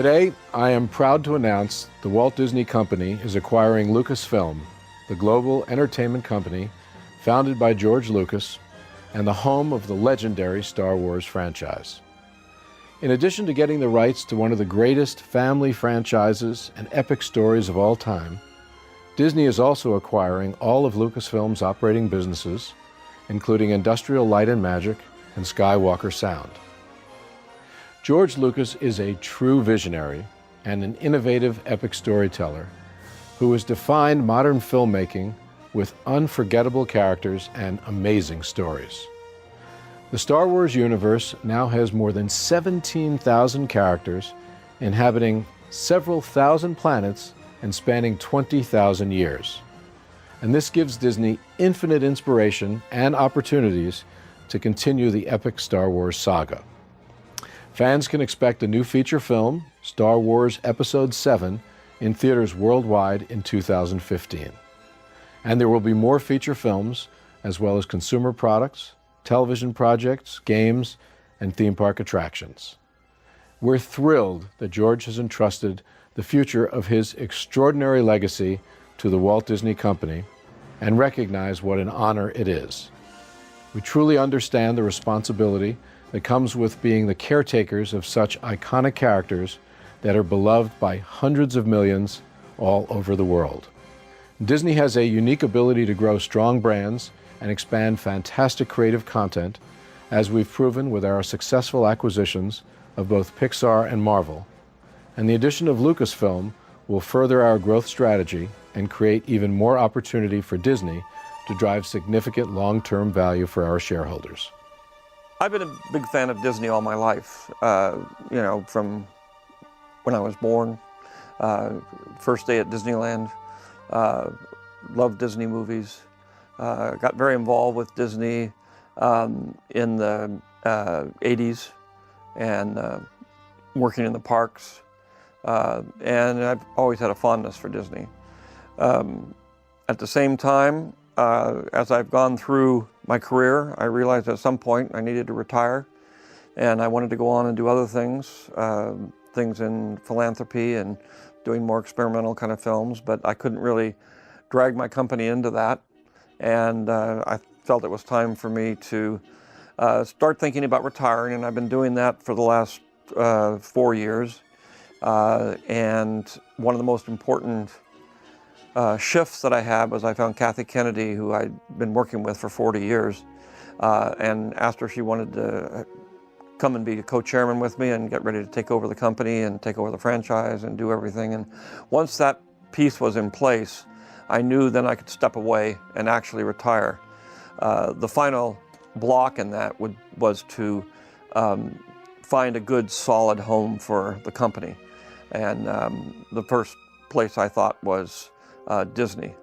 Today, I am proud to announce the Walt Disney Company is acquiring Lucasfilm, the global entertainment company founded by George Lucas and the home of the legendary Star Wars franchise. In addition to getting the rights to one of the greatest family franchises and epic stories of all time, Disney is also acquiring all of Lucasfilm's operating businesses, including Industrial Light and Magic and Skywalker Sound. George Lucas is a true visionary and an innovative epic storyteller who has defined modern filmmaking with unforgettable characters and amazing stories. The Star Wars universe now has more than 17,000 characters inhabiting several thousand planets and spanning 20,000 years. And this gives Disney infinite inspiration and opportunities to continue the epic Star Wars saga. Fans can expect a new feature film, Star Wars Episode 7, in theaters worldwide in 2015. And there will be more feature films, as well as consumer products, television projects, games, and theme park attractions. We're thrilled that George has entrusted the future of his extraordinary legacy to the Walt Disney Company and recognize what an honor it is. We truly understand the responsibility that comes with being the caretakers of such iconic characters that are beloved by hundreds of millions all over the world. Disney has a unique ability to grow strong brands and expand fantastic creative content, as we've proven with our successful acquisitions of both Pixar and Marvel. And the addition of Lucasfilm will further our growth strategy and create even more opportunity for Disney to drive significant long-term value for our shareholders. I've been a big fan of Disney all my life, from when I was born, first day at Disneyland, loved Disney movies, got very involved with Disney in the 80s and working in the parks, and I've always had a fondness for Disney. At the same time, as I've gone through my career, I realized at some point I needed to retire, and I wanted to go on and do other things, things in philanthropy and doing more experimental kind of films, but I couldn't really drag my company into that, and I felt it was time for me to start thinking about retiring, and I've been doing that for the last 4 years, and one of the most important shifts that I had was I found Kathy Kennedy, who I'd been working with for 40 years, and asked her if she wanted to come and be a co-chairman with me and get ready to take over the company and take over the franchise and do everything. And once that piece was in place, I knew then I could step away and actually retire. The final block in that was to find a good, solid home for the company. And the first place I thought was Disney.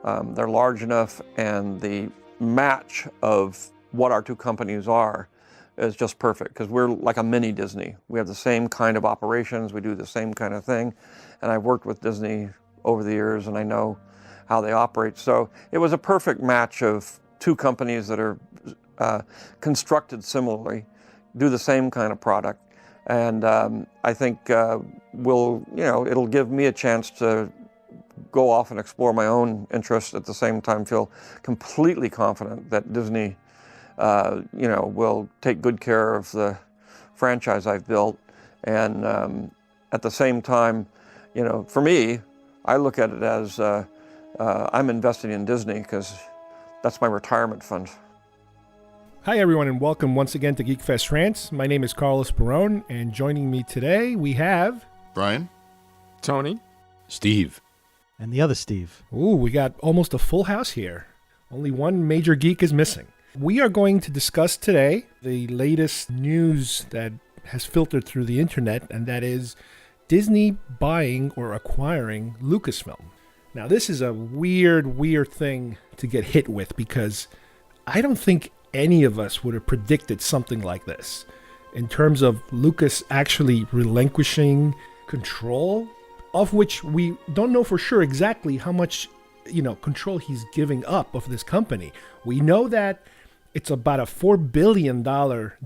They're large enough, and the match of what our two companies are is just perfect, because we're like a mini Disney. We have the same kind of operations, we do the same kind of thing, and I've worked with Disney over the years and I know how they operate. So it was a perfect match of two companies that are constructed similarly, do the same kind of product, and I think it'll give me a chance to go off and explore my own interests, at the same time feel completely confident that Disney will take good care of the franchise I've built. And at the same time, for me, I look at it as I'm investing in Disney because that's my retirement fund. Hi, everyone, and welcome once again to Geekfest Rants. My name is Carlos Barone, and joining me today, we have... Brian. Tony. Steve. And the other Steve. Ooh, we got almost a full house here. Only one major geek is missing. We are going to discuss today the latest news that has filtered through the internet, and that is Disney buying or acquiring Lucasfilm. Now, this is a weird thing to get hit with, because I don't think any of us would have predicted something like this in terms of Lucas actually relinquishing control, of which we don't know for sure exactly how much control he's giving up of this company. We know that it's about a $4 billion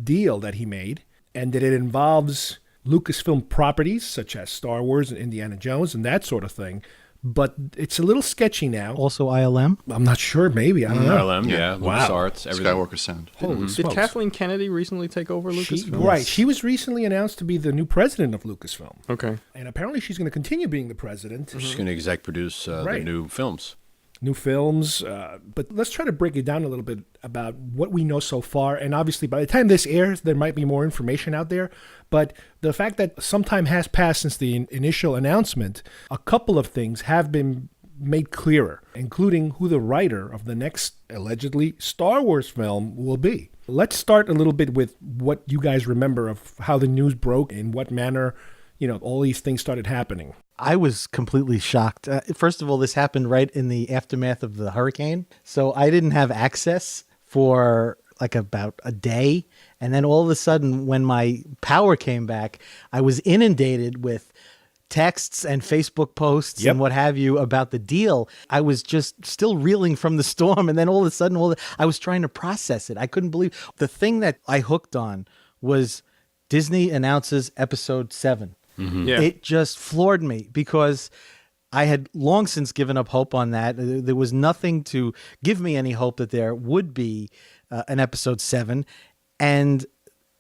deal that he made, and that it involves Lucasfilm properties such as Star Wars and Indiana Jones and that sort of thing. But it's a little sketchy now. Also ILM? I'm not sure. Maybe. I don't know. ILM, yeah. Wow. LucasArts, everything. Skywalker Sound. Holy Did smokes. Kathleen Kennedy recently take over Lucasfilm? Right. She was recently announced to be the new president of Lucasfilm. Okay. And apparently she's going to continue being the president. She's going to exec produce the Right. new films. New films. But let's try to break it down a little bit about what we know so far. And obviously, by the time this airs, there might be more information out there. But the fact that some time has passed since the initial announcement, a couple of things have been made clearer, including who the writer of the next allegedly Star Wars film will be. Let's start a little bit with what you guys remember of how the news broke, in what manner, all these things started happening. I was completely shocked. First of all, this happened right in the aftermath of the hurricane. So I didn't have access for like about a day. And then all of a sudden, when my power came back, I was inundated with texts and Facebook posts and what have you about the deal. I was just still reeling from the storm. And then all of a sudden, I was trying to process it. I couldn't believe the thing that I hooked on was Disney announces episode 7. Yeah. It just floored me because I had long since given up hope on that. There was nothing to give me any hope that there would be an episode 7. And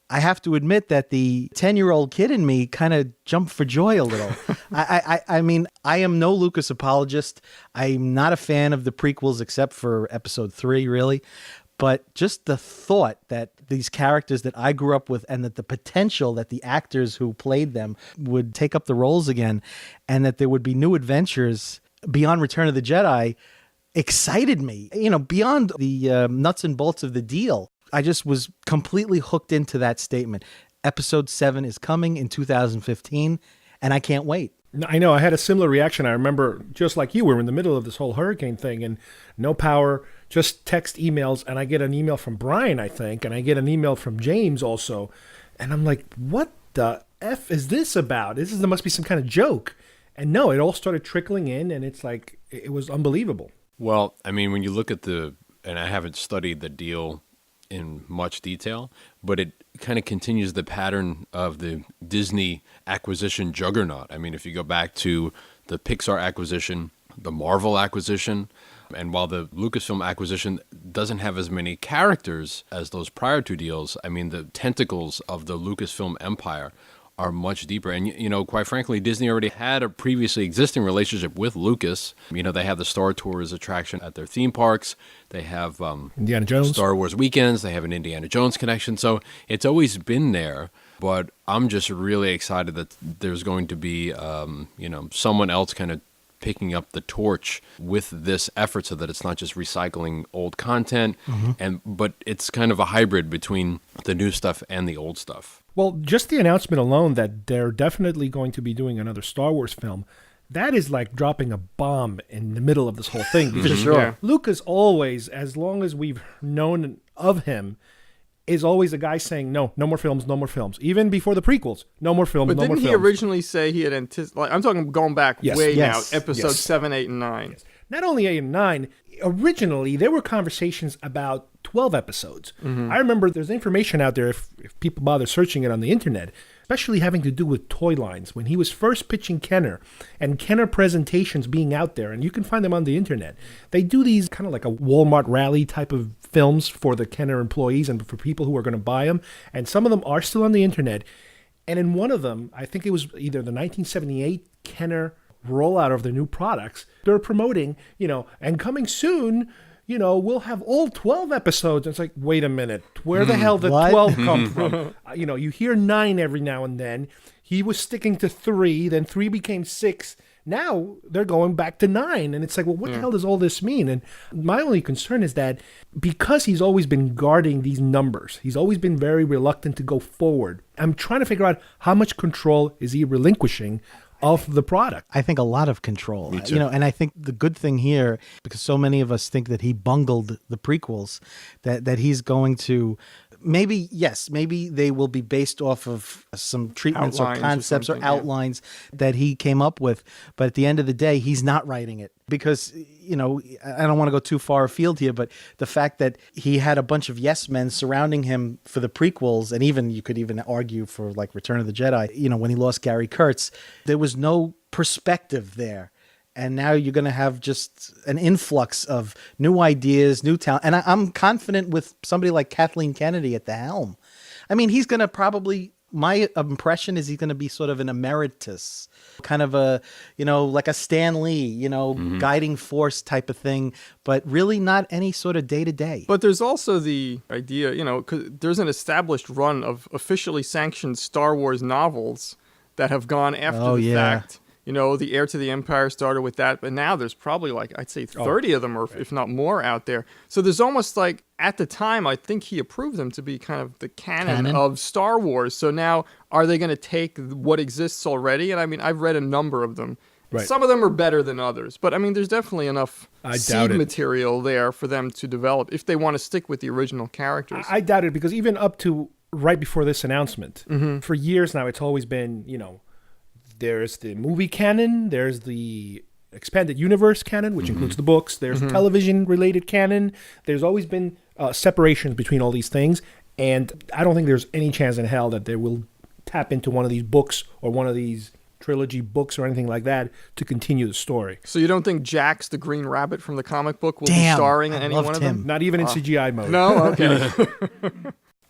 I have to admit that the 10-year-old kid in me kind of jumped for joy a little. I mean, I am no Lucas apologist. I'm not a fan of the prequels except for episode 3, really. But just the thought that these characters that I grew up with and that the potential that the actors who played them would take up the roles again and that there would be new adventures beyond Return of the Jedi excited me, beyond the nuts and bolts of the deal. I just was completely hooked into that statement. Episode 7 is coming in 2015, and I can't wait. I know. I had a similar reaction. I remember, just like you, we were in the middle of this whole hurricane thing and no power, just text emails. And I get an email from Brian, I think, and I get an email from James also. And I'm like, what the F is this about? There must be some kind of joke. And no, it all started trickling in, and it's like, it was unbelievable. Well, I mean, when you look at and I haven't studied the deal in much detail, but it kind of continues the pattern of the Disney acquisition juggernaut. I mean, if you go back to the Pixar acquisition, the Marvel acquisition, and while the Lucasfilm acquisition doesn't have as many characters as those prior two deals, I mean, the tentacles of the Lucasfilm empire are much deeper. And, quite frankly, Disney already had a previously existing relationship with Lucas. They have the Star Tours attraction at their theme parks. They have Indiana Jones, Star Wars weekends. They have an Indiana Jones connection. So it's always been there. But I'm just really excited that there's going to be, someone else kind of picking up the torch with this effort so that it's not just recycling old content, but it's kind of a hybrid between the new stuff and the old stuff. Well, just the announcement alone that they're definitely going to be doing another Star Wars film, that is like dropping a bomb in the middle of this whole thing. Because Yeah. Lucas always, as long as we've known of him, is always a guy saying, no more films, no more films. Even before the prequels, no more films, But no more didn't films. he originally say he had anticipated, I'm talking going back Yes. way Yes. now, episode Yes. 7, 8, and 9. Not only 8 and 9, originally there were conversations about 12 episodes. I remember there's information out there, if people bother searching it on the internet, especially having to do with toy lines. When he was first pitching Kenner, and Kenner presentations being out there, and you can find them on the internet, they do these kind of like a Walmart rally type of films for the Kenner employees and for people who are going to buy them. And some of them are still on the internet. And in one of them, I think it was either the 1978 Kenner rollout of their new products, they're promoting, and coming soon, we'll have all 12 episodes. And it's like, wait a minute, where the hell did what? 12 come from? You hear 9 every now and then. He was sticking to 3, then 3 became 6. Now they're going back to 9. And it's like, well, what the hell does all this mean? And my only concern is that because he's always been guarding these numbers, he's always been very reluctant to go forward. I'm trying to figure out how much control is he relinquishing of the product. I think a lot of control, and I think the good thing here, because so many of us think that he bungled the prequels, that he's going to Maybe, yes, maybe they will be based off of some treatments Outlines or or concepts or, something, yeah. outlines that he came up with. But at the end of the day, he's not writing it because, I don't want to go too far afield here, but the fact that he had a bunch of yes men surrounding him for the prequels, and even you could even argue for like Return of the Jedi, when he lost Gary Kurtz, there was no perspective there. And now you're going to have just an influx of new ideas, new talent. And I'm confident with somebody like Kathleen Kennedy at the helm. I mean, he's going to probably, my impression is he's going to be sort of an emeritus, kind of a, like a Stan Lee, guiding force type of thing, but really not any sort of day to day. But there's also the idea, 'cause there's an established run of officially sanctioned Star Wars novels that have gone after the fact. The Heir to the Empire started with that, but now there's probably I'd say 30 of them, or if not more, out there. So there's almost at the time, I think he approved them to be kind of the canon of Star Wars. So now, are they going to take what exists already? And I mean, I've read a number of them. Right. Some of them are better than others, but I mean, there's definitely enough seed material there for them to develop if they want to stick with the original characters. I doubt it, because even up to right before this announcement, for years now, it's always been, there's the movie canon, there's the expanded universe canon, which includes the books, there's the television-related canon. There's always been separations between all these things, and I don't think there's any chance in hell that they will tap into one of these books or one of these trilogy books or anything like that to continue the story. So you don't think Jax the Green Rabbit from the comic book will be starring in any one of them? Not even in CGI mode. No? Okay.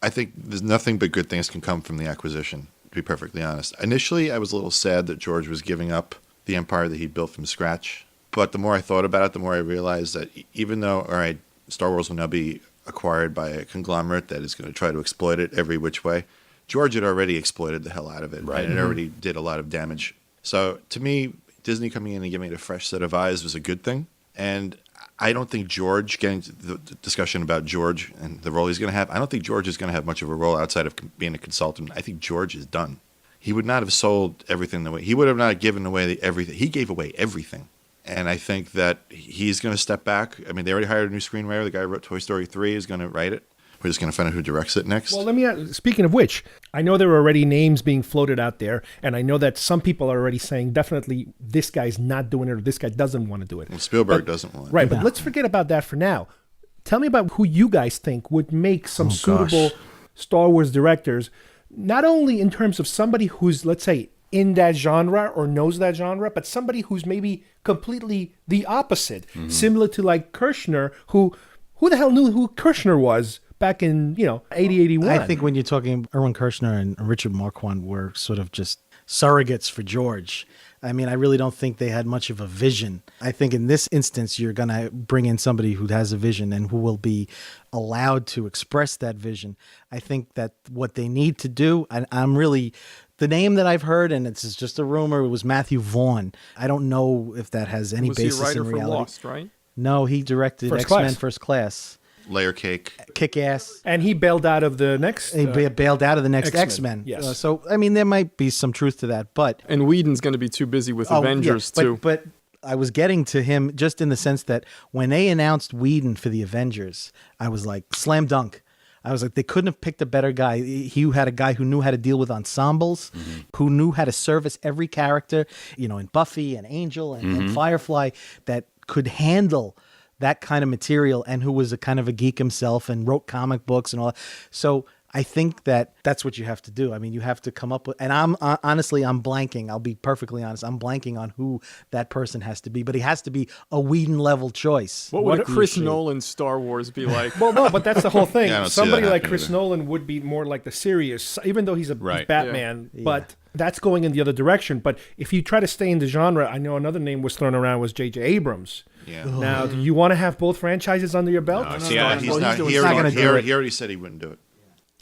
I think there's nothing but good things can come from the acquisition, to be perfectly honest. Initially, I was a little sad that George was giving up the empire that he built from scratch. But the more I thought about it, the more I realized that even though, all right, Star Wars will now be acquired by a conglomerate that is going to try to exploit it every which way, George had already exploited the hell out of it. Right. And it already did a lot of damage. So to me, Disney coming in and giving it a fresh set of eyes was a good thing. And I don't think George, getting to the discussion about George and the role he's going to have, I don't think George is going to have much of a role outside of being a consultant. I think George is done. He would not have sold everything away. He would have not given away everything. He gave away everything. And I think that he's going to step back. I mean, they already hired a new screenwriter. The guy who wrote Toy Story 3 is going to write it. We're just going to find out who directs it next. Well, let me speaking of which, I know there are already names being floated out there, and I know that some people are already saying definitely this guy's not doing it or this guy doesn't want to do it. Well, Spielberg doesn't want it. Right, but let's forget about that for now. Tell me about who you guys think would make some suitable Star Wars directors, not only in terms of somebody who's, let's say, in that genre or knows that genre, but somebody who's maybe completely the opposite, similar to like Kirshner, who the hell knew who Kirshner was back in, 80, 81. I think when you're talking Erwin Kirshner and Richard Marquand were sort of just surrogates for George. I mean, I really don't think they had much of a vision. I think in this instance, you're going to bring in somebody who has a vision and who will be allowed to express that vision. I think that what they need to do, and I'm really, the name that I've heard, and it's just a rumor, it was Matthew Vaughn. I don't know if that has any basis in reality. Was he a writer for Lost, right? No, he directed X-Men First Class. Layer Cake. Kick-Ass. And he bailed out of the next... He bailed out of the next X-Men. Yes. So, I mean, there might be some truth to that, but... And Whedon's going to be too busy with Avengers, too. But I was getting to him just in the sense that when they announced Whedon for the Avengers, I was like, slam dunk. I was like, they couldn't have picked a better guy. He had a guy who knew how to deal with ensembles, who knew how to service every character, in Buffy and Angel and Firefly, that could handle that kind of material, and who was a kind of a geek himself and wrote comic books and all that. So I think that that's what you have to do. I mean, you have to come up with, and I'm honestly, I'm blanking. I'll be perfectly honest. I'm blanking on who that person has to be, but he has to be a Whedon level choice. What would a Chris Nolan Star Wars be like? Well, no, but that's the whole thing. Yeah, Somebody like Chris Nolan would be more like the serious, even though he's Batman, but that's going in the other direction. But if you try to stay in the genre, I know another name was thrown around was J.J. Abrams. Yeah. Now, do you want to have both franchises under your belt? No, he's not. He already said he wouldn't do it.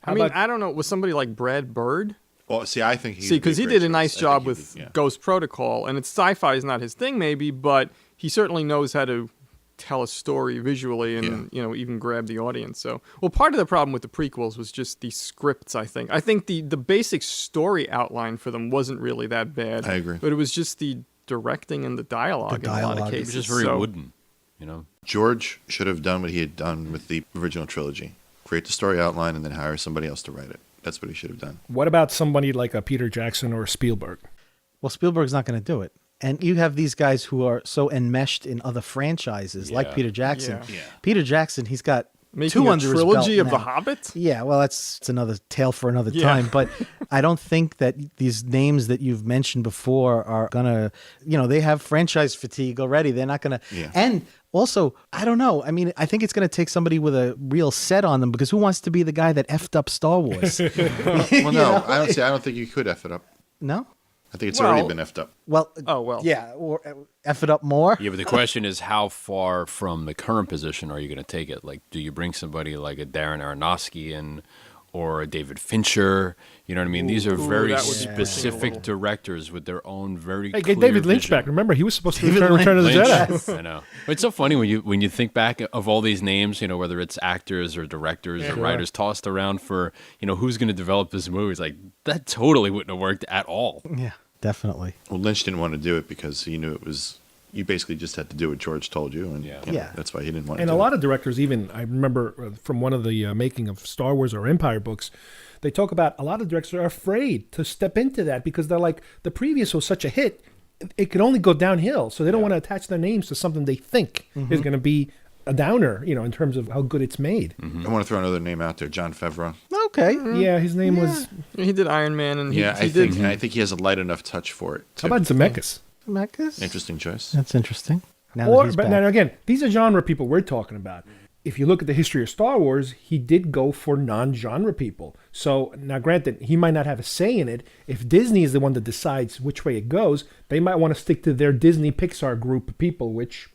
I mean, I don't know. Was somebody like Brad Bird? Well, I think because he did a nice job with Ghost Protocol, and it's sci-fi is not his thing, maybe, but he certainly knows how to tell a story visually and even grab the audience. So, well, part of the problem with the prequels was just the scripts. I think the basic story outline for them wasn't really that bad. I agree, but it was just the directing and the dialogue in a lot of cases. It was just very wooden, George should have done what he had done with the original trilogy. create the story outline, and then hire somebody else to write it. That's what he should have done. What about somebody like a Peter Jackson or Spielberg? Well, Spielberg's not going to do it. And you have these guys who are so enmeshed in other franchises, like Peter Jackson. Yeah. Peter Jackson, he's got Making two a under his trilogy belt of The now. Hobbit? Yeah, well, it's another tale for another time. But I don't think that these names that you've mentioned before are going to, they have franchise fatigue already. They're not going to. Yeah. And also, I don't know. I mean, I think it's going to take somebody with a real set on them, because who wants to be the guy that effed up Star Wars? Well, no, I don't think you could F it up. No? I think it's Well- already been effed up. Well, Oh, well. yeah, or F it up more. Yeah, but the question is, how far from the current position are you going to take it? Like, do you bring somebody like a Darren Aronofsky in, or a David Fincher? You know what I mean? These are very that would be specific directors with their own very Hey, clear get David Lynch vision. back. Remember, he was supposed to David Return of the Lynch. Jedi. I know. But it's so funny when you think back of all these names, whether it's actors or directors or writers tossed around for, who's going to develop this movie. It's like, that totally wouldn't have worked at all. Yeah, definitely. Well, Lynch didn't want to do it because he knew it was. You basically just had to do what George told you, and Yeah. that's why he didn't want to. And do a lot it. of directors, even I remember from one of the making of Star Wars or Empire books, they talk about a lot of directors are afraid to step into that because they're like, the previous was such a hit, it could only go downhill. So they don't want to attach their names to something they think is going to be a downer, in terms of how good it's made. I want to throw another name out there, Jon Favreau. Okay. Yeah, his name was. He did Iron Man, and Yeah, he did. I think he has a light enough touch for it. How about Zemeckis? Zemeckis? Interesting choice. That's interesting. Now Or, that he's but back. now again, these are genre people we're talking about. If you look at the history of Star Wars, he did go for non-genre people. So now, granted, he might not have a say in it. If Disney is the one that decides which way it goes, they might want to stick to their Disney Pixar group of people, which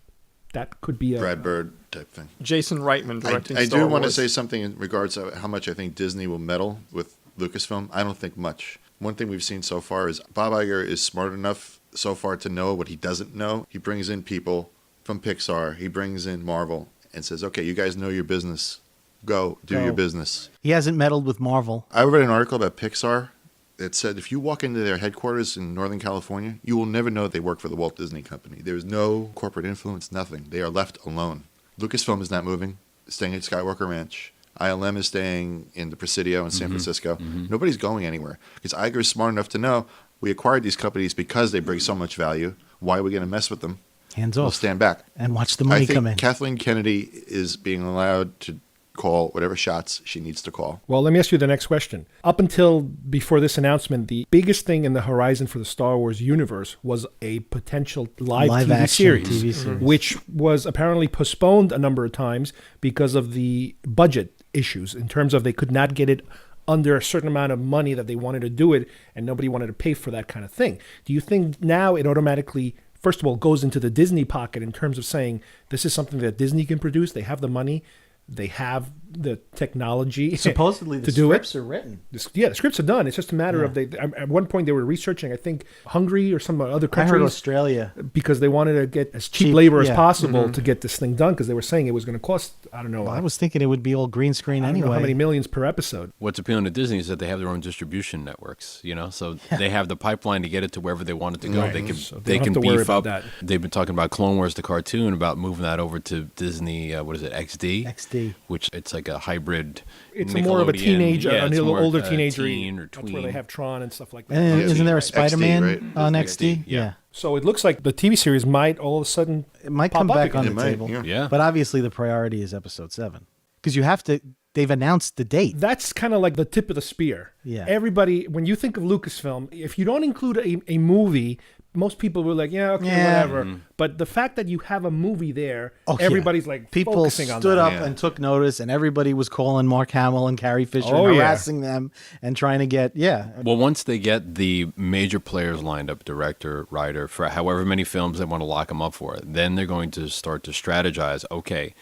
that could be a Brad Bird type thing. Jason Reitman directing I Star do want to Wars. say something in regards to how much I think Disney will meddle with Lucasfilm. I don't think much. One thing we've seen so far is Bob Iger is smart enough so far to know what he doesn't know. He brings in people from Pixar. He brings in Marvel and says, okay, you guys know your business. Go, do your business. He hasn't meddled with Marvel. I read an article about Pixar that said if you walk into their headquarters in Northern California, you will never know that they work for the Walt Disney Company. There is no corporate influence, nothing. They are left alone. Lucasfilm is not moving, staying at Skywalker Ranch. ILM is staying in the Presidio in San Francisco. Nobody's going anywhere because Iger is smart enough to know we acquired these companies because they bring so much value. Why are we going to mess with them? Hands We'll off. stand back. And watch the money I think come in. Kathleen Kennedy is being allowed to call whatever shots she needs to call. Well, let me ask you the next question. Up until before this announcement, the biggest thing in the horizon for the Star Wars universe was a potential live TV action series, TV series. which was apparently postponed a number of times because of the budget issues in terms of they could not get it under a certain amount of money that they wanted to do it, and nobody wanted to pay for that kind of thing. Do you think now it automatically, first of all, goes into the Disney pocket in terms of saying this is something that Disney can produce, they have the money, they have the technology Supposedly the to do scripts it? are written. Yeah, the scripts are done. It's just a matter of at one point they were researching, I think, Hungary or some other I heard countries Australia. because they wanted to get as cheap Cheap, labor as yeah. possible to get this thing done because they were saying it was going to cost, I don't know, Well, I was thinking it would be all green screen I don't anyway. know how many millions per episode. What's appealing to Disney is that they have their own distribution networks, so they have the pipeline to get it to wherever they want it to go. Right. They can So they don't can have to worry beef about up. that. They've been talking about Clone Wars, the cartoon, about moving that over to Disney. What is it, XD? XD. Which it's like a hybrid. It's more of a Nickelodeon- teenage, yeah, a it's little more, older teenager. teen or That's tween. where they have Tron and stuff like that. And Yeah, isn't there a XD, Spider-Man right? on XD, XD? yeah. So it looks like the TV series might all of a sudden It might pop come up back again. on It the might, table. yeah. Yeah. But obviously the priority is episode 7. Because you have to, they've announced the date. That's kind of like the tip of the spear. Yeah. Everybody, when you think of Lucasfilm, if you don't include a movie, most people were like, yeah, okay, Yeah. whatever. But the fact that you have a movie there, Oh, yeah. everybody's like People focusing on stood that. up Yeah. and took notice, and everybody was calling Mark Hamill and Carrie Fisher Oh, and yeah. harassing them and trying to get, Well, once they get the major players lined up, director, writer, for however many films they want to lock them up for, then they're going to start to strategize, okay,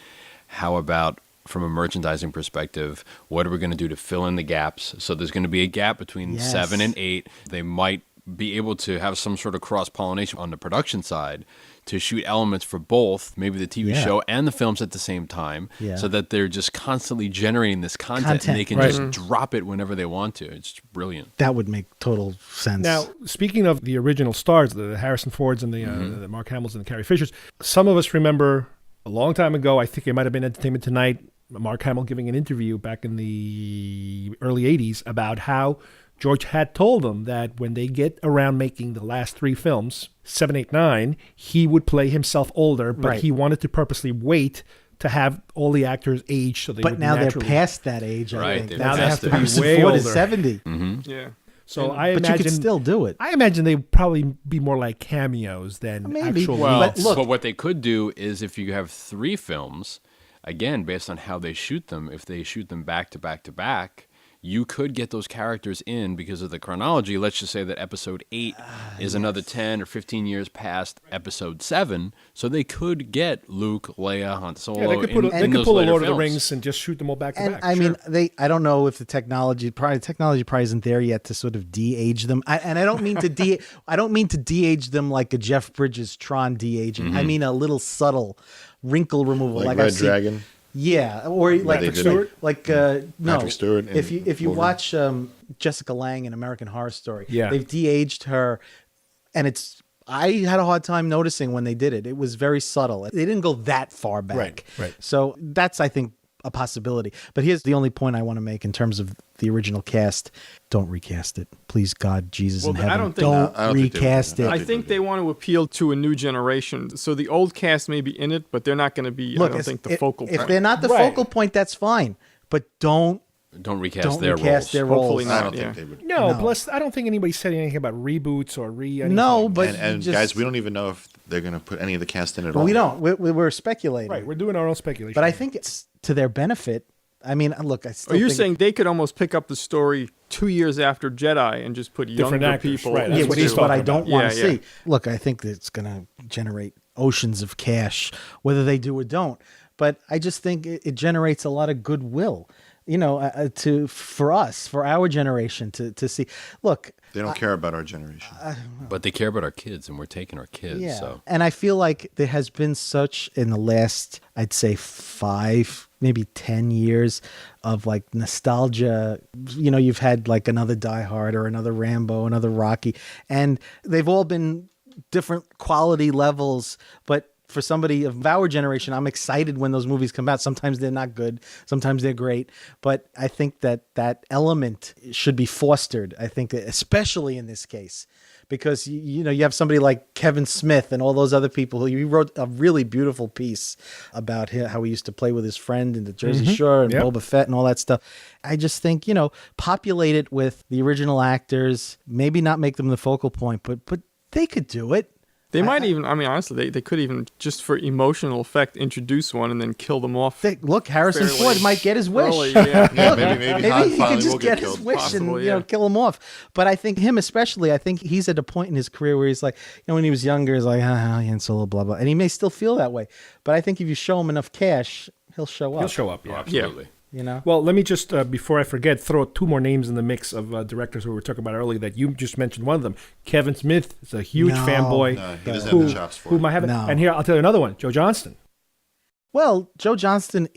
how about from a merchandising perspective, what are we going to do to fill in the gaps? So there's going to be a gap between Yes. 7 and 8. They might be able to have some sort of cross-pollination on the production side to shoot elements for both, maybe the TV Yeah. show and the films at the same time, Yeah. so that they're just constantly generating this content and they can right. just drop it whenever they want to. It's brilliant. that would make total sense. Now, speaking of the original stars, the Harrison Fords and the Mark Hamills and the Carrie Fishers, some of us remember a long time ago, I think it might have been Entertainment Tonight, Mark Hamill giving an interview back in the early 80s about how George had told them that when they get around making the last 3 films, 7, 8, 9, he would play himself older, but Right. he wanted to purposely wait to have all the actors age so they But would now naturally... they're past that age, I Right, think. they've Now they have to be Harrison way Ford older. is 70. Yeah. So I But you imagine could still do it. I imagine they'd probably be more like cameos than Maybe. actual. Well, But look- but what they could do is if you have 3 films, again, based on how they shoot them, if they shoot them back to back to back, you could get those characters in because of the chronology. Let's just say that episode 8 is another 10 or 15 years past episode 7, so they could get Luke, Leia, Han Solo Yeah, they could, in they could those pull a later Lord of the films. Rings and just shoot them all back to And back. I Sure. mean, I don't know if the technology probably isn't there yet to sort of de-age them. And I don't mean to I don't mean to de-age them like a Jeff Bridges Tron de-aging. I mean a little subtle wrinkle removal, Like I've Red seen- Dragon. Yeah, or like they Patrick did Stewart, like no. Patrick Stewart in If you Wolverine. watch Jessica Lange in American Horror Story, Yeah. they've de-aged her, and I had a hard time noticing when they did it. It was very subtle. They didn't go that far back. Right. So that's, I think, a possibility. But here's the only point I want to make in terms of the original cast: don't recast it, please, God, Jesus in Well, heaven. I don't think- don't I don't think they would. recast I it. don't I think they want to appeal to a new generation. So the old cast may be in it, but they're not going to be, I don't think, the focal if point. they're not the Right. focal point, that's fine. But don't Recast their recast roles. their Hopefully roles. not. I don't Yeah. think they would. No, No. plus I don't think anybody said anything about reboots or anything. No, but And you just, guys, we don't even know if they're going to put any of the cast in at Well, all. we don't. We're speculating. Right, we're doing our own speculation. But I think it's to their benefit. I mean, look, I still Or you're think, saying they could almost pick up the story 2 years after Jedi and just put Different younger actors, people. right, in that's yeah, to what which he's is do it. what talking I don't about. want to Yeah, yeah. see. Look, I think that it's going to generate oceans of cash, whether they do or don't. But I just think it generates a lot of goodwill, for us, for our generation to see. Look, They don't care about our generation. But they care about our kids, and we're taking our kids. yeah. So And I feel like there has been such in the last, I'd say 5, maybe 10 years of like nostalgia. You've had like another Die Hard or another Rambo, another Rocky, and they've all been different quality levels. But for somebody of our generation, I'm excited when those movies come out. Sometimes they're not good, sometimes they're great. But I think that element should be fostered. I think that especially in this case, because you have somebody like Kevin Smith and all those other people he wrote a really beautiful piece about how he used to play with his friend in the Jersey Shore and Yep. Boba Fett and all that stuff. I just think, populate it with the original actors, maybe not make them the focal point, but they could do it. They might even, honestly, they could even, just for emotional effect, introduce one and then kill them off. Look, Harrison fairly Ford might get his wish. early, yeah. Yeah, maybe Han Maybe he finally could just will get get his killed. wish Possible, and yeah. kill him off. But I think him especially. I think he's at a point in his career where he's like, when he was younger, he's like, Han Solo, blah blah, and he may still feel that way. But I think if you show him enough cash, he'll show up. he'll show up. Yeah. absolutely. Well, let me just, before I forget, throw 2 more names in the mix of directors who we were talking about earlier that you just mentioned one of them. Kevin Smith is a huge No. fanboy. No, he doesn't who, have the chops for who it. might have No. And here, I'll tell you another one, Joe Johnston. Well, Joe Johnston,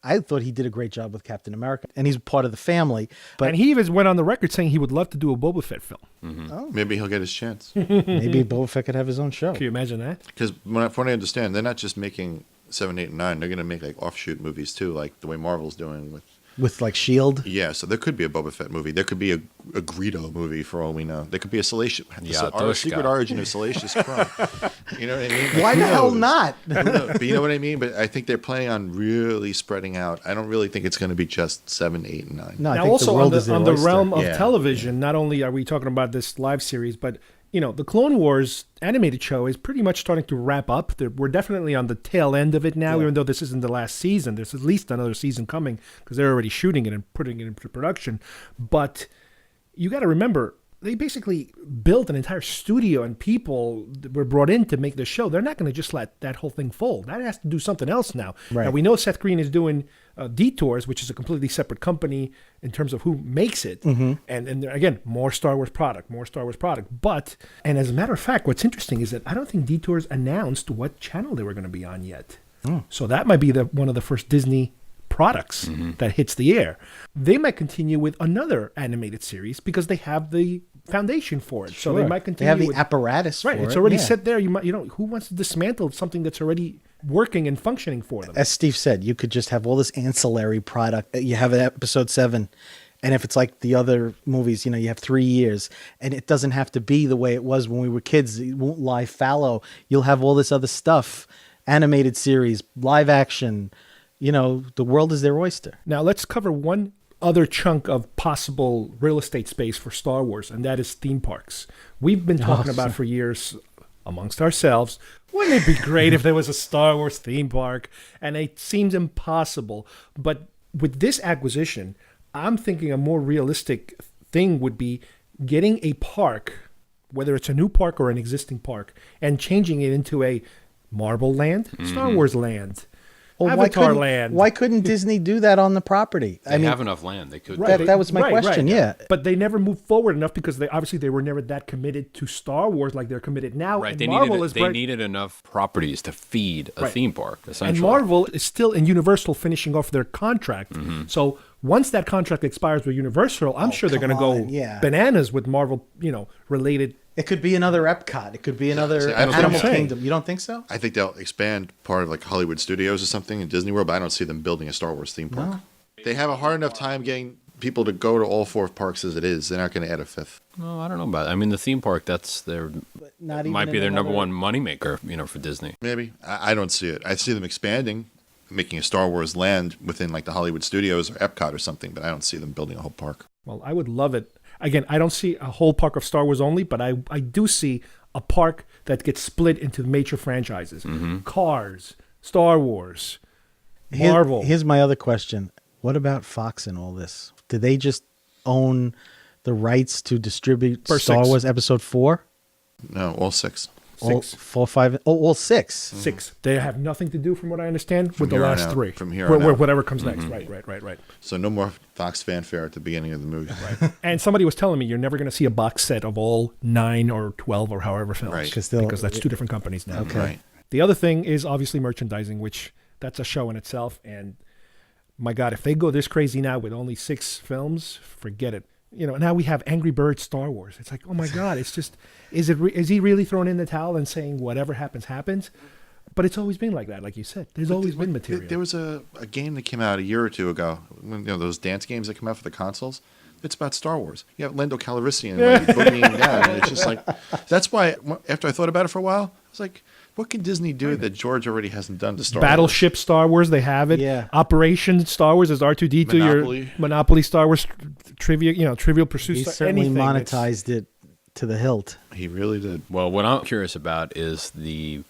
I thought he did a great job with Captain America, and he's part of the family. But And he even went on the record saying he would love to do a Boba Fett film. Maybe he'll get his chance. maybe Boba Fett could have his own show. Can you imagine that? Because from what I understand, they're not just making 7, 8, and 9. They're going to make like offshoot movies too, like the way Marvel's doing with. With like Shield. Yeah, so there could be a Boba Fett movie. There could be a Greedo movie for all we know. There could be a Salacious, Yeah, our secret Toshka. origin of Salacious Crumb. You know what I mean? Like, Why who the hell knows? not? Who knows? But you know what I mean? But I think they're planning on really spreading out. I don't really think it's going to be just 7, 8, and 9. No, I now, think also the world on is the, their on the oyster. realm of Yeah. television, not only are we talking about this live series, but the Clone Wars animated show is pretty much starting to wrap up. We're definitely on the tail end of it now, even though this isn't the last season. There's at least another season coming because they're already shooting it and putting it into production. But you got to remember, they basically built an entire studio and people that were brought in to make the show. They're not going to just let that whole thing fold. That has to do something else now. Right. Now, we know Seth Green is doing Detours, which is a completely separate company in terms of who makes it. And again, more Star Wars product. But, and as a matter of fact, what's interesting is that I don't think Detours announced what channel they were going to be on yet. So that might be one of the first Disney products that hits the air. They might continue with another animated series because they have the foundation for it. So they might They continue have the with, apparatus right. for It's it, already yeah. set there. Who wants to dismantle something that's already working and functioning for them. As Steve said, you could just have all this ancillary product. You have an episode 7, and if it's like the other movies, you have 3 years, and it doesn't have to be the way it was when we were kids. It won't lie fallow. You'll have all this other stuff, animated series, live action. The world is their oyster. Now let's cover one other chunk of possible real estate space for Star Wars, and that is theme parks. We've been talking about for years amongst ourselves, wouldn't it be great if there was a Star Wars theme park? And it seems impossible. But with this acquisition, I'm thinking a more realistic thing would be getting a park, whether it's a new park or an existing park, and changing it into a Marvel land, Star Wars land, Avatar land. Why couldn't Disney do that on the property? They have enough land. They could. That was my question. Right. Yeah, but they never moved forward enough because they were never that committed to Star Wars like they're committed now. Right. And They needed enough properties to feed a theme park. Essentially, and Marvel is still in Universal finishing off their contract. So once that contract expires with Universal, I'm sure they're going to go bananas with Marvel, related. It could be another Epcot. It could be another Animal Kingdom. You don't think so? I think they'll expand part of like Hollywood Studios or something in Disney World, but I don't see them building a Star Wars theme park. No. They have a hard enough time getting people to go to all 4 parks as it is. They're not going to add a 5th. No, I don't know about that. I mean, the theme park, might be their number one moneymaker, for Disney. Maybe. I don't see it. I see them expanding, making a Star Wars land within like the Hollywood Studios or Epcot or something, but I don't see them building a whole park. Well, I would love it. Again, I don't see a whole park of Star Wars only, but I do see a park that gets split into major franchises. Cars, Star Wars, Marvel. Here's my other question. What about Fox and all this? Did they just own the rights to distribute Star Wars Episode 4? No, all 6. All 4, 5, all 6. 6. They have nothing to do, from what I understand, with the last 3. From here on out. Whatever comes next. Right. So no more Fox fanfare at the beginning of the movie. Right. And somebody was telling me you're never going to see a box set of all 9 or 12 or however films. Right. Because that's 2 different companies now. Okay. Right. The other thing is obviously merchandising, which that's a show in itself. And my God, if they go this crazy now with only 6 films, forget it. Now we have Angry Birds Star Wars. It's like, oh my God, it's just, is he really throwing in the towel and saying whatever happens, happens? But it's always been like that, like you said. There's always been material. There was a game that came out a year or 2 ago, those dance games that come out for the consoles. It's about Star Wars. You have Lando Calrissian boogieing down. And it's just like, that's why, after I thought about it for a while, I was like, what can Disney do that George already hasn't done to Star Wars? Battleship Star Wars, they have it. Yeah. Operation Star Wars is R2-D2, your Monopoly Star Wars trivia, Trivial Pursuit. He certainly monetized it to the hilt. He really did. Well, what I'm curious about is the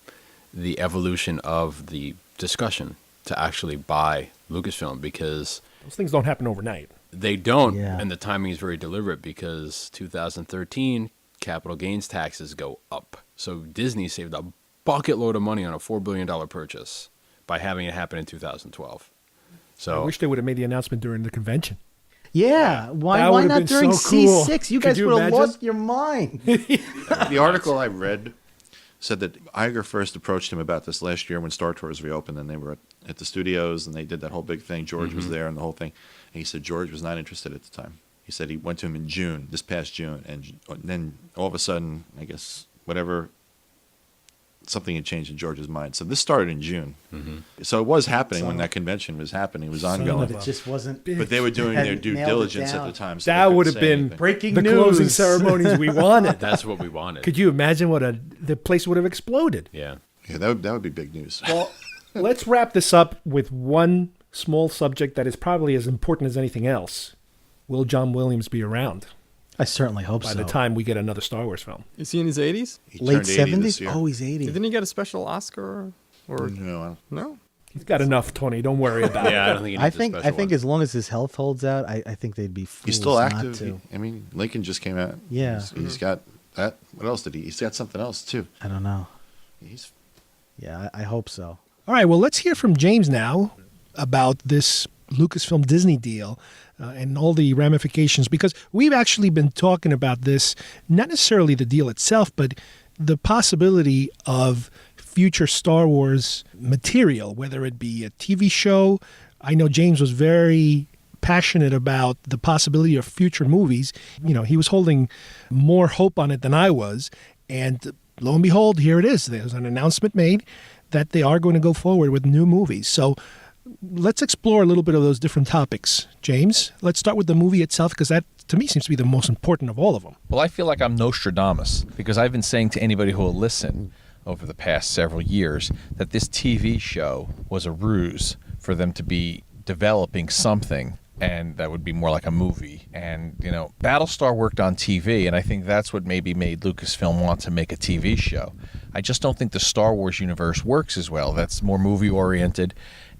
evolution of the discussion to actually buy Lucasfilm, because those things don't happen overnight. They don't, Yeah. and the timing is very deliberate because 2013 capital gains taxes go up. So Disney saved a bucket load of money on a $4 billion purchase by having it happen in 2012. So I wish they would have made the announcement during the convention. Yeah, why would've not been during so cool. C6? You Could guys you would have imagine? lost your mind. The article I read said that Iger first approached him about this last year when Star Tours reopened, and they were at the studios, and they did that whole big thing. George was there and the whole thing. And he said George was not interested at the time. He said he went to him in June, this past June, and then all of a sudden, I guess, something had changed in George's mind. So this started in June. So it was happening when that convention was happening. It was ongoing. But it just wasn't. But they were doing their Hadn't due nailed it diligence at down. the time. So they That couldn't would have say been anything. Breaking the news. closing ceremonies we wanted. that's what we wanted. Could you imagine what the place would have exploded? Yeah. Yeah, that would be big news. Well, let's wrap this up with one small subject that is probably as important as anything else. Will John Williams be around I certainly hope by so. the time we get another Star Wars film? Is he in his 80s? He Late turned 80 this 70s? year. Oh, he's 80. Didn't he get a special Oscar? Or No, I don't- no? He's got enough, Tony. Don't worry about it. Yeah, I don't think he needs I a think special one. as long as his health holds out, I think they'd be fools he's still not active. to. I mean, Lincoln just came out. Yeah. He's got that. What else did he? He's got something else too. I don't know. He's Yeah, I hope so. All right, well, let's hear from James now about this Lucasfilm Disney deal and all the ramifications, because we've actually been talking about this, not necessarily the deal itself, but the possibility of future Star Wars material, whether it be a TV show. I know James was very passionate about the possibility of future movies. He was holding more hope on it than I was. And lo and behold, here it is. There's an announcement made that they are going to go forward with new movies. So let's explore a little bit of those different topics. James, let's start with the movie itself, because that, to me, seems to be the most important of all of them. Well, I feel like I'm Nostradamus, because I've been saying to anybody who will listen over the past several years that this TV show was a ruse for them to be developing something, and that would be more like a movie. And, Battlestar worked on TV, and I think that's what maybe made Lucasfilm want to make a TV show. I just don't think the Star Wars universe works as well. That's more movie-oriented,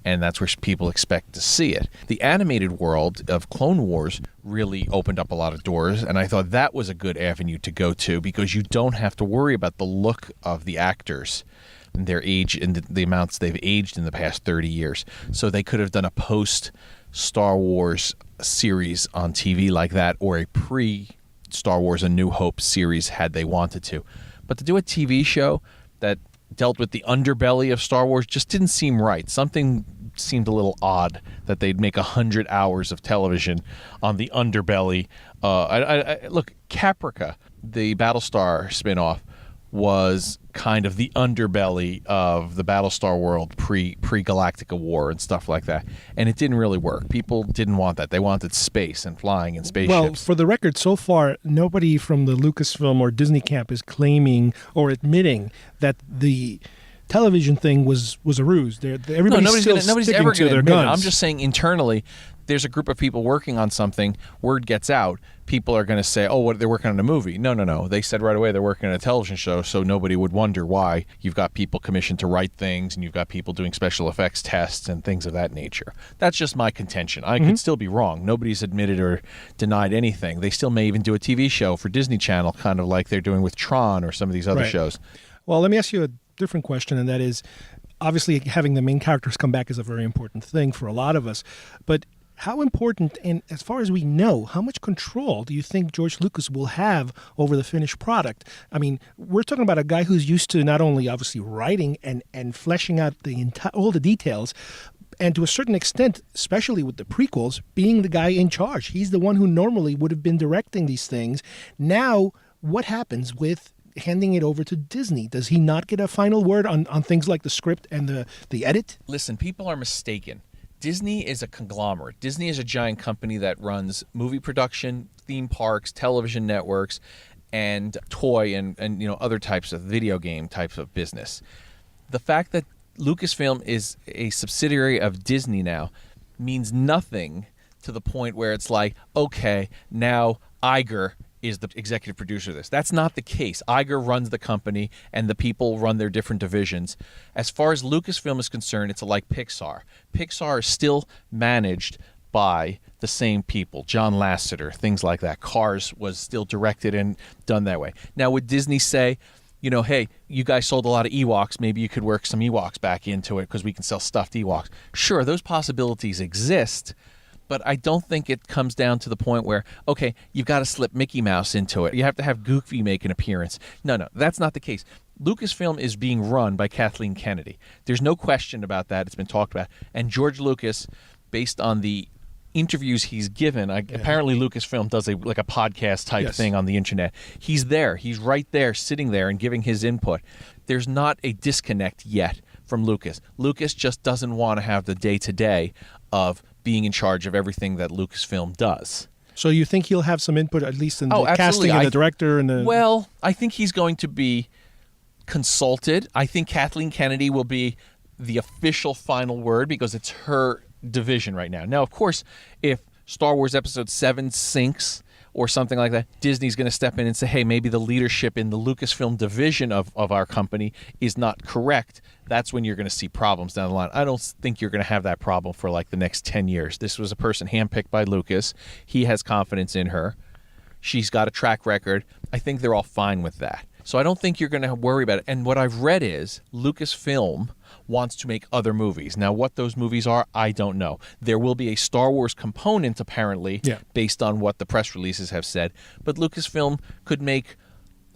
and that's where people expect to see it. The animated world of Clone Wars really opened up a lot of doors, and I thought that was a good avenue to go to, because you don't have to worry about the look of the actors and their age and the amounts they've aged in the past 30 years. So they could have done a post-Star Wars series on TV like that, or a pre-Star Wars A New Hope series had they wanted to. But to do a TV show that dealt with the underbelly of Star Wars just didn't seem right. Something seemed a little odd that they'd make 100 hours of television on the underbelly. Look, Caprica, the Battlestar spinoff, was kind of the underbelly of the Battlestar world pre-Galactica War and stuff like that. And it didn't really work. People didn't want that. They wanted space and flying and spaceships. Well, for the record, so far, nobody from the Lucasfilm or Disney camp is claiming or admitting that the television thing was a ruse. Everybody's ever to their admit guns. it. I'm just saying internally, there's a group of people working on something, word gets out, people are going to say, oh, they're working on a movie. No. They said right away they're working on a television show, so nobody would wonder why. You've got people commissioned to write things, and you've got people doing special effects tests and things of that nature. That's just my contention. I could still be wrong. Nobody's admitted or denied anything. They still may even do a TV show for Disney Channel, kind of like they're doing with Tron or some of these other shows. Well, let me ask you a different question, and that is, obviously having the main characters come back is a very important thing for a lot of us, but how important, and as far as we know, how much control do you think George Lucas will have over the finished product? I mean, we're talking about a guy who's used to not only obviously writing and fleshing out all the details, and to a certain extent, especially with the prequels, being the guy in charge. He's the one who normally would have been directing these things. Now, what happens with handing it over to Disney? Does he not get a final word on things like the script and the edit? Listen, people are mistaken. Disney is a conglomerate. Disney is a giant company that runs movie production, theme parks, television networks, and toy and other types of video game types of business. The fact that Lucasfilm is a subsidiary of Disney now means nothing to the point where it's like, okay, now Iger is the executive producer of this. That's not the case. Iger runs the company, and the people run their different divisions. As far as Lucasfilm is concerned, it's like Pixar. Pixar is still managed by the same people, John Lasseter, things like that. Cars was still directed and done that way. Now, would Disney say, hey, you guys sold a lot of Ewoks, maybe you could work some Ewoks back into it because we can sell stuffed Ewoks? Sure, those possibilities exist, but I don't think it comes down to the point where, okay, you've got to slip Mickey Mouse into it. You have to have Goofy make an appearance. No, that's not the case. Lucasfilm is being run by Kathleen Kennedy. There's no question about that. It's been talked about. And George Lucas, based on the interviews he's given, apparently Lucasfilm does a podcast type thing on the internet. He's there. He's right there, sitting there and giving his input. There's not a disconnect yet from Lucas. Lucas just doesn't want to have the day-to-day of being in charge of everything that Lucasfilm does. So you think he'll have some input, at least in the casting and the director? Well, I think he's going to be consulted. I think Kathleen Kennedy will be the official final word because it's her division right now. Now, of course, if Star Wars Episode 7 sinks or something like that, Disney's going to step in and say, hey, maybe the leadership in the Lucasfilm division of our company is not correct. That's when you're going to see problems down the line. I don't think you're going to have that problem for like the next 10 years. This was a person handpicked by Lucas. He has confidence in her. She's got a track record. I think they're all fine with that. So I don't think you're going to worry about it. And what I've read is Lucasfilm wants to make other movies. Now, what those movies are, I don't know. There will be a Star Wars component, apparently, based on what the press releases have said. But Lucasfilm could make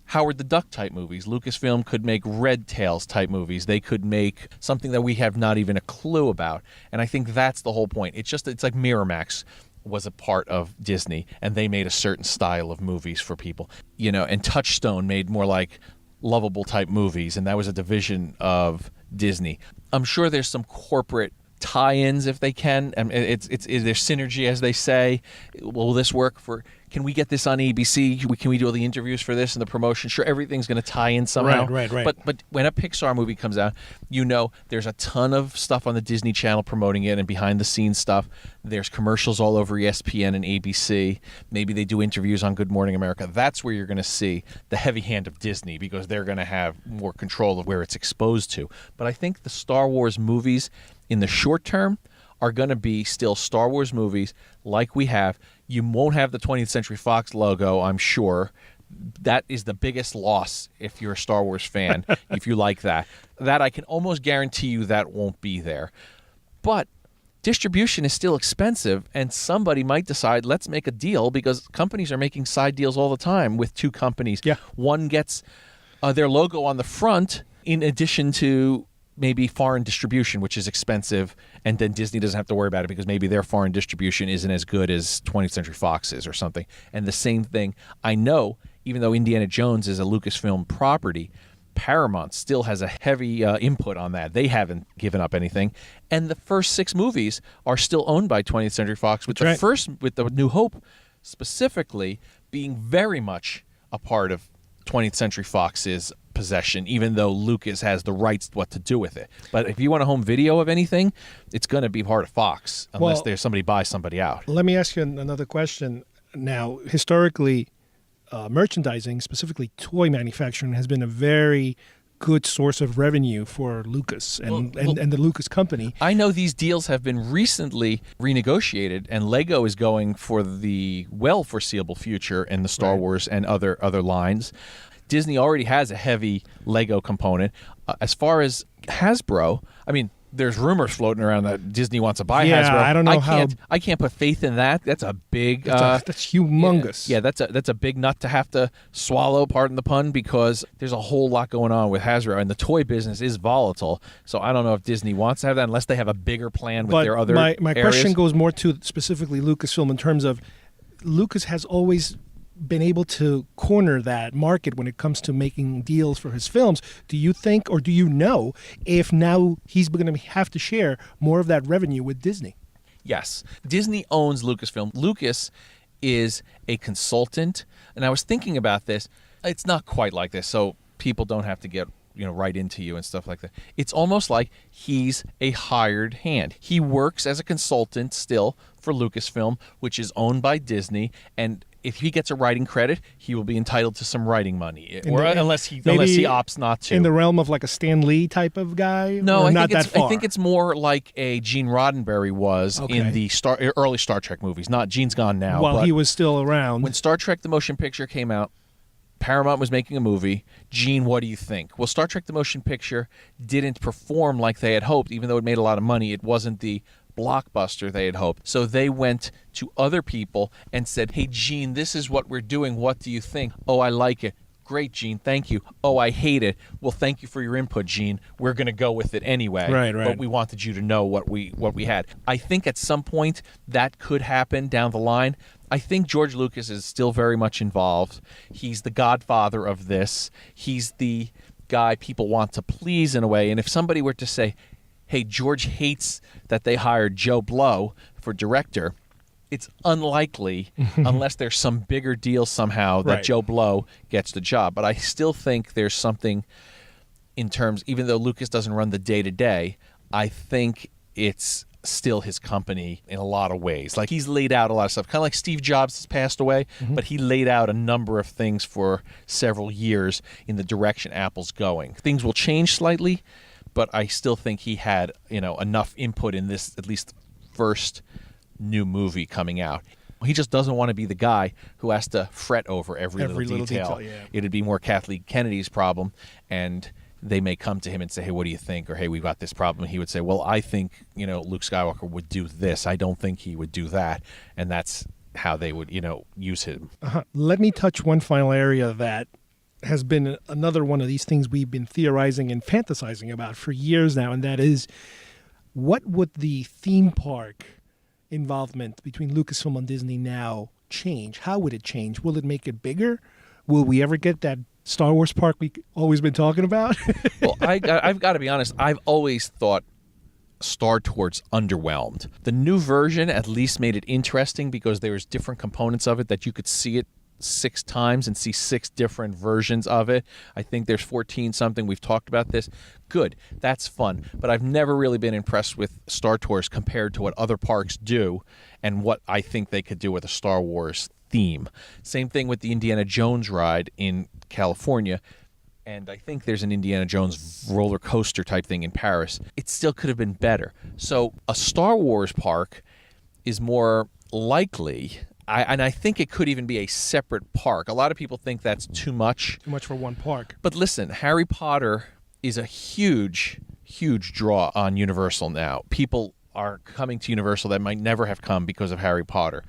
Howard the Duck type movies. Lucasfilm could make Red Tails type movies. They could make something that we have not even a clue about. And I think that's the whole point. It's like Miramax was a part of Disney, and they made a certain style of movies for people. And Touchstone made more like lovable type movies, and that was a division of Disney. I'm sure there's some corporate tie-ins if they can, and it's there's synergy, as they say. Will this work for? Can we get this on ABC? Can we do all the interviews for this and the promotion? Sure, everything's going to tie in somehow. Right. But when a Pixar movie comes out, there's a ton of stuff on the Disney Channel promoting it and behind-the-scenes stuff. There's commercials all over ESPN and ABC. Maybe they do interviews on Good Morning America. That's where you're going to see the heavy hand of Disney, because they're going to have more control of where it's exposed to. But I think the Star Wars movies in the short term are going to be still Star Wars movies like we have. You won't have the 20th Century Fox logo, I'm sure. That is the biggest loss if you're a Star Wars fan, if you like that. That I can almost guarantee you that won't be there. But distribution is still expensive, and somebody might decide, let's make a deal, because companies are making side deals all the time with two companies. Yeah. One gets their logo on the front in addition to maybe foreign distribution, which is expensive, and then Disney doesn't have to worry about it because maybe their foreign distribution isn't as good as 20th Century Fox is or something. And the same thing, I know, even though Indiana Jones is a Lucasfilm property, Paramount still has a heavy input on that. They haven't given up anything. And the first 6 movies are still owned by 20th Century Fox, with with the New Hope specifically being very much a part of 20th Century Fox's possession, even though Lucas has the rights what to do with it. But if you want a home video of anything, it's going to be part of Fox, unless there's somebody buys somebody out. Let me ask you another question. Now, historically, merchandising, specifically toy manufacturing, has been a very good source of revenue for Lucas and the Lucas company. I know these deals have been recently renegotiated, and Lego is going for the well-foreseeable future in the Star Wars and other lines. Disney already has a heavy Lego component. As far as Hasbro, I mean, there's rumors floating around that Disney wants to buy Hasbro. I don't know I can't put faith in that. That's a big. That's humongous. Yeah, that's a big nut to have to swallow. Pardon the pun, because there's a whole lot going on with Hasbro, and the toy business is volatile. So I don't know if Disney wants to have that unless they have a bigger plan with their other. My areas. question goes more to specifically Lucasfilm in terms of Lucas has always been able to corner that market when it comes to making deals for his films. Do you think, or do you know, if now he's going to have to share more of that revenue with Disney? Yes. Disney owns Lucasfilm. Lucas is a consultant, and I was thinking about this. It's not quite like this, so people don't have to get right into you and stuff like that. It's almost like he's a hired hand. He works as a consultant still for Lucasfilm, which is owned by Disney, and if he gets a writing credit, he will be entitled to some writing money, unless he opts not to. In the realm of like a Stan Lee type of guy? No, I think it's more like a Gene Roddenberry was in the early Star Trek movies. Not Gene's gone now. While but he was still around. When Star Trek the Motion Picture came out, Paramount was making a movie. Gene, what do you think? Well, Star Trek the Motion Picture didn't perform like they had hoped, even though it made a lot of money. It wasn't the blockbuster they had hoped. So they went to other people and said, hey, Gene, this is what we're doing. What do you think? Oh, I like it. Great, Gene. Thank you. Oh, I hate it. Well, thank you for your input, Gene. We're going to go with it anyway. Right. But we wanted you to know what we had. I think at some point that could happen down the line. I think George Lucas is still very much involved. He's the godfather of this. He's the guy people want to please in a way. And if somebody were to say, hey, George hates that they hired Joe Blow for director, it's unlikely unless there's some bigger deal somehow that Joe Blow gets the job. But I still think there's something in terms, even though Lucas doesn't run the day-to-day, I think it's still his company in a lot of ways. Like, he's laid out a lot of stuff, kind of like Steve Jobs has passed away, but he laid out a number of things for several years in the direction Apple's going. Things will change slightly, but I still think he had, enough input in this, at least first new movie coming out. He just doesn't want to be the guy who has to fret over every little detail. It'd be more Kathleen Kennedy's problem, and they may come to him and say, hey, what do you think? Or, hey, we've got this problem. And he would say, well, I think, Luke Skywalker would do this. I don't think he would do that. And that's how they would, use him. Let me touch one final area that has been another one of these things we've been theorizing and fantasizing about for years now, and that is, what would the theme park involvement between Lucasfilm and Disney now change? How would it change? Will it make it bigger? Will we ever get that Star Wars park we've always been talking about? Well, I've got to be honest. I've always thought Star Tours underwhelmed. The new version at least made it interesting because there was different components of it that you could see it 6 times and see 6 different versions of it. I think there's 14 something. We've talked about this. Good. That's fun. But I've never really been impressed with Star Tours compared to what other parks do and what I think they could do with a Star Wars theme. Same thing with the Indiana Jones ride in California. And I think there's an Indiana Jones roller coaster type thing in Paris. It still could have been better. So a Star Wars park is more likely, and I think it could even be a separate park. A lot of people think that's too much. Too much for one park. But listen, Harry Potter is a huge, huge draw on Universal now. People are coming to Universal that might never have come because of Harry Potter.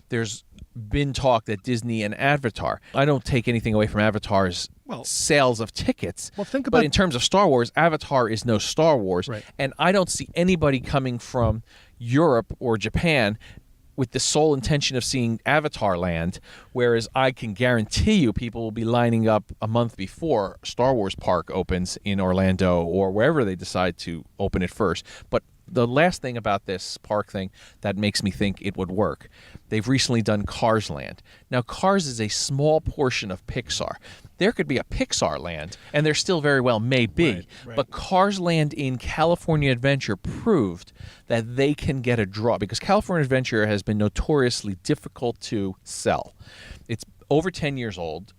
There's been talk that Disney and Avatar. I don't take anything away from Avatar's sales of tickets. Well, think about. But in terms of Star Wars, Avatar is no Star Wars. Right. And I don't see anybody coming from Europe or Japan with the sole intention of seeing Avatar Land, whereas I can guarantee you people will be lining up a month before Star Wars Park opens in Orlando or wherever they decide to open it first. But the last thing about this park thing that makes me think it would work, they've recently done Cars Land. Now, Cars is a small portion of Pixar. There could be a Pixar Land, and there still very well may be. Right. But Cars Land in California Adventure proved that they can get a draw, because California Adventure has been notoriously difficult to sell. It's over 10 years old,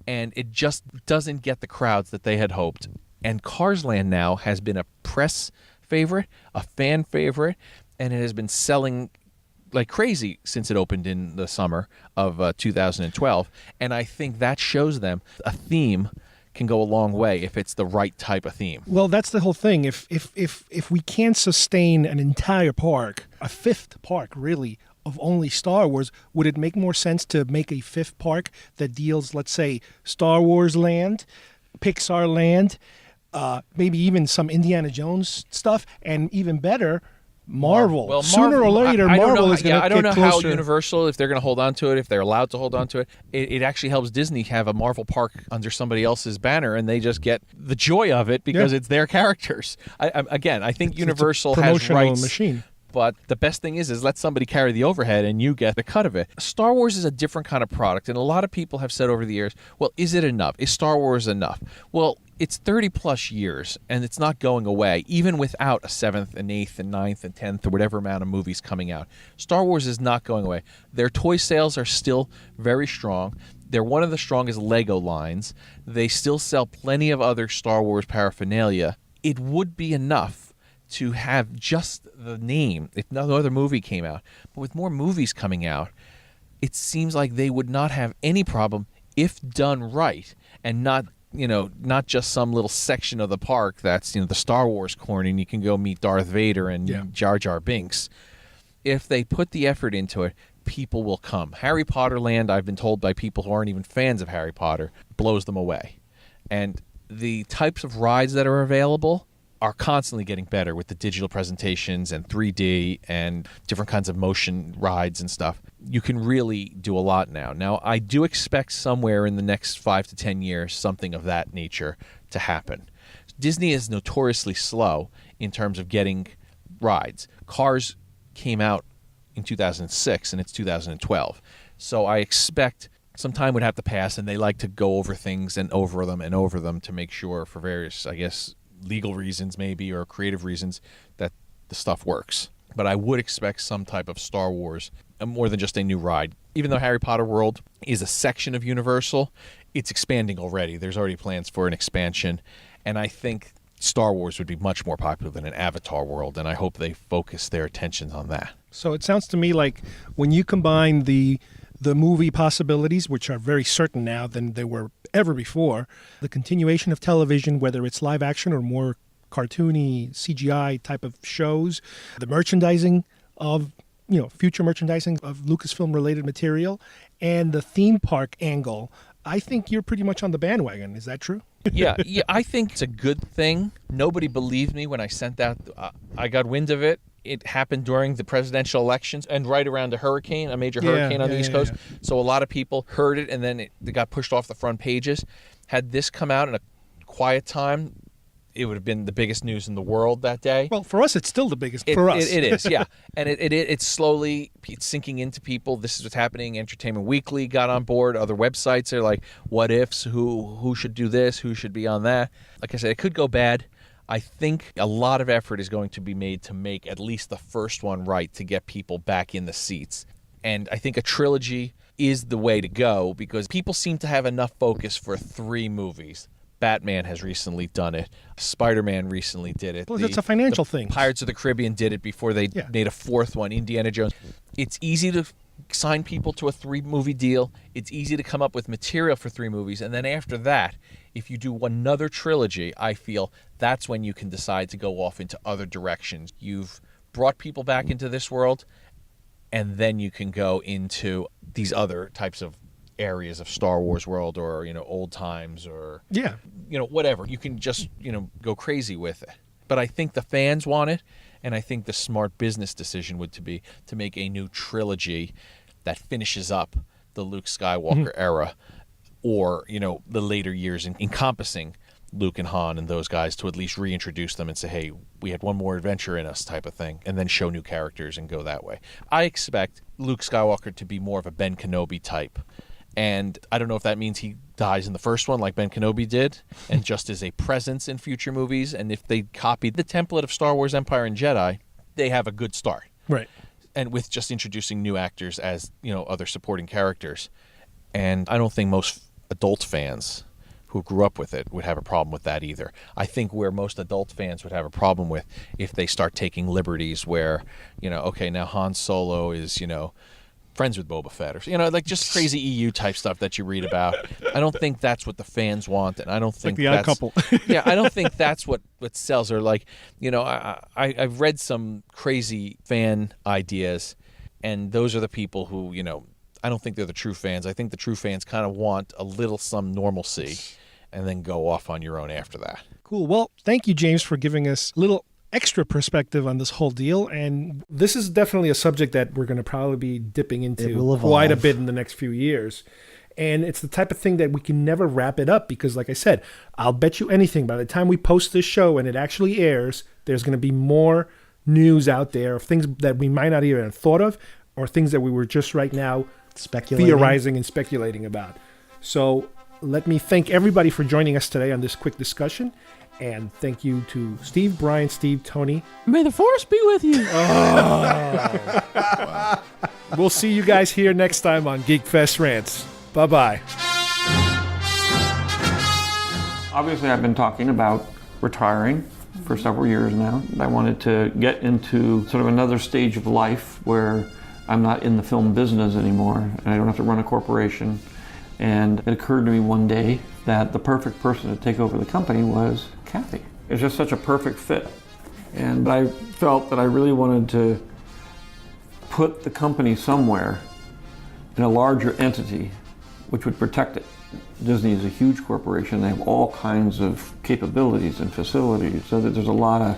and it just doesn't get the crowds that they had hoped. And Cars Land now has been a press favorite, a fan favorite, and it has been selling like crazy since it opened in the summer of 2012. And I think that shows them a theme can go a long way if it's the right type of theme. Well, that's the whole thing. If we can't sustain an entire park, a 5th park really, of only Star Wars, would it make more sense to make a 5th park that deals, let's say, Star Wars Land, Pixar Land, maybe even some Indiana Jones stuff, and even better, Marvel. Well, Sooner or later, I don't Marvel know, is going to I don't know get closer. how Universal, if they're going to hold on to it, if they're allowed to hold on to it. It actually helps Disney have a Marvel park under somebody else's banner, and they just get the joy of it because it's their characters. I think Universal has promotional rights. machine. But the best thing is let somebody carry the overhead and you get the cut of it. Star Wars is a different kind of product, and a lot of people have said over the years, well, is it enough? Is Star Wars enough? Well, it's 30 plus years, and it's not going away, even without a 7th and 8th and 9th and 10th or whatever amount of movies coming out. Star Wars is not going away. Their toy sales are still very strong. They're one of the strongest Lego lines. They still sell plenty of other Star Wars paraphernalia. It would be enough to have just the name if no other movie came out. But with more movies coming out, it seems like they would not have any problem if done right, and not just some little section of the park that's the Star Wars corner and you can go meet Darth Vader and Jar Jar Binks. If they put the effort into it, people will come. Harry Potter Land, I've been told by people who aren't even fans of Harry Potter, blows them away. And the types of rides that are available are constantly getting better with the digital presentations and 3D and different kinds of motion rides and stuff. You can really do a lot now. Now, I do expect somewhere in the next 5 to 10 years something of that nature to happen. Disney is notoriously slow in terms of getting rides. Cars came out in 2006 and it's 2012. So I expect some time would have to pass, and they like to go over things and over them to make sure, for various, I guess, legal reasons maybe or creative reasons, that the stuff works. But I would expect some type of Star Wars, more than just a new ride. Even though Harry Potter World is a section of Universal, it's expanding already. There's already plans for an expansion, and I think Star Wars would be much more popular than an Avatar World, and I hope they focus their attention on that. So it sounds to me like when you combine the movie possibilities, which are very certain now than they were ever before, the continuation of television, whether it's live action or more cartoony CGI type of shows, the merchandising of, future merchandising of Lucasfilm related material, and the theme park angle, I think you're pretty much on the bandwagon. Is that true? Yeah, I think it's a good thing. Nobody believed me when I sent that. I got wind of it. It happened during the presidential elections and right around a major hurricane on the East Coast. So a lot of people heard it, and then it got pushed off the front pages. Had this come out in a quiet time, it would have been the biggest news in the world that day. Well, for us, it's still the biggest. For us, it is, yeah. And it's slowly sinking into people. This is what's happening. Entertainment Weekly got on board. Other websites are like, what ifs? Who should do this? Who should be on that? Like I said, it could go bad. I think a lot of effort is going to be made to make at least the first one right to get people back in the seats. And I think a trilogy is the way to go because people seem to have enough focus for 3 movies. Batman has recently done it. Spider-Man recently did it. Well, it's a financial thing. Pirates of the Caribbean did it before they made a 4th one. Indiana Jones. It's easy to sign people to a 3-movie deal. It's easy to come up with material for 3 movies. And then after that, if you do another trilogy, I feel that's when you can decide to go off into other directions. You've brought people back into this world, and then you can go into these other types of areas of Star Wars world or, old times or, whatever. You can just, go crazy with it. But I think the fans want it, and I think the smart business decision would be to make a new trilogy that finishes up the Luke Skywalker era or, the later years encompassing Luke and Han and those guys to at least reintroduce them and say, hey, we had one more adventure in us type of thing, and then show new characters and go that way. I expect Luke Skywalker to be more of a Ben Kenobi type. And I don't know if that means he dies in the first one like Ben Kenobi did and just is a presence in future movies. And if they copied the template of Star Wars Empire and Jedi, they have a good start. Right. And with just introducing new actors as, other supporting characters. And I don't think most adult fans who grew up with it would have a problem with that either. I think where most adult fans would have a problem with if they start taking liberties where, okay, now Han Solo is, friends with Boba Fett or like just crazy EU type stuff that you read about. I don't think that's what the fans want, and I don't think like the Odd Couple. Yeah, I don't think that's what sells. Or like, I've read some crazy fan ideas, and those are the people who, I don't think they're the true fans. I think the true fans kind of want a little some normalcy, and then go off on your own after that. Cool. Well, thank you, James, for giving us a little extra perspective on this whole deal, and this is definitely a subject that we're going to probably be dipping into quite a bit in the next few years. And it's the type of thing that we can never wrap it up because, like I said, I'll bet you anything by the time we post this show and it actually airs, there's going to be more news out there of things that we might not even have thought of or things that we were just right now theorizing and speculating about. So let me thank everybody for joining us today on this quick discussion. And thank you to Steve, Brian, Steve, Tony. May the force be with you. Oh. Wow. We'll see you guys here next time on Geekfest Rants. Bye-bye. Obviously, I've been talking about retiring for several years now. I wanted to get into sort of another stage of life where I'm not in the film business anymore and I don't have to run a corporation. And it occurred to me one day that the perfect person to take over the company was Kathy. It's just such a perfect fit. And I felt that I really wanted to put the company somewhere in a larger entity which would protect it. Disney is a huge corporation. They have all kinds of capabilities and facilities, so that there's a lot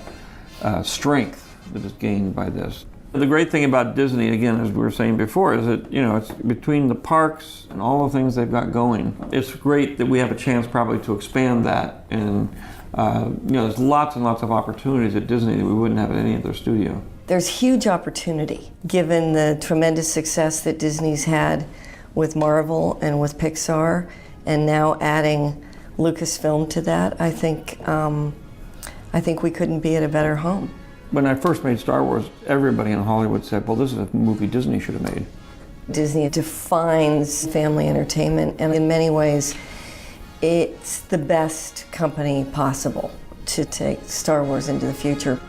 of strength that is gained by this. The great thing about Disney, again, as we were saying before, is that, it's between the parks and all the things they've got going. It's great that we have a chance probably to expand that. And, there's lots and lots of opportunities at Disney that we wouldn't have at any other studio. There's huge opportunity, given the tremendous success that Disney's had with Marvel and with Pixar, and now adding Lucasfilm to that. I think we couldn't be at a better home. When I first made Star Wars, everybody in Hollywood said, well, this is a movie Disney should have made. Disney defines family entertainment, and in many ways, it's the best company possible to take Star Wars into the future.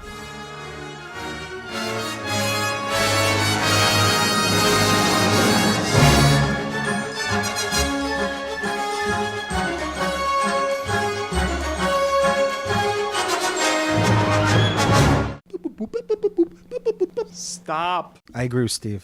Stop. I agree with Steve.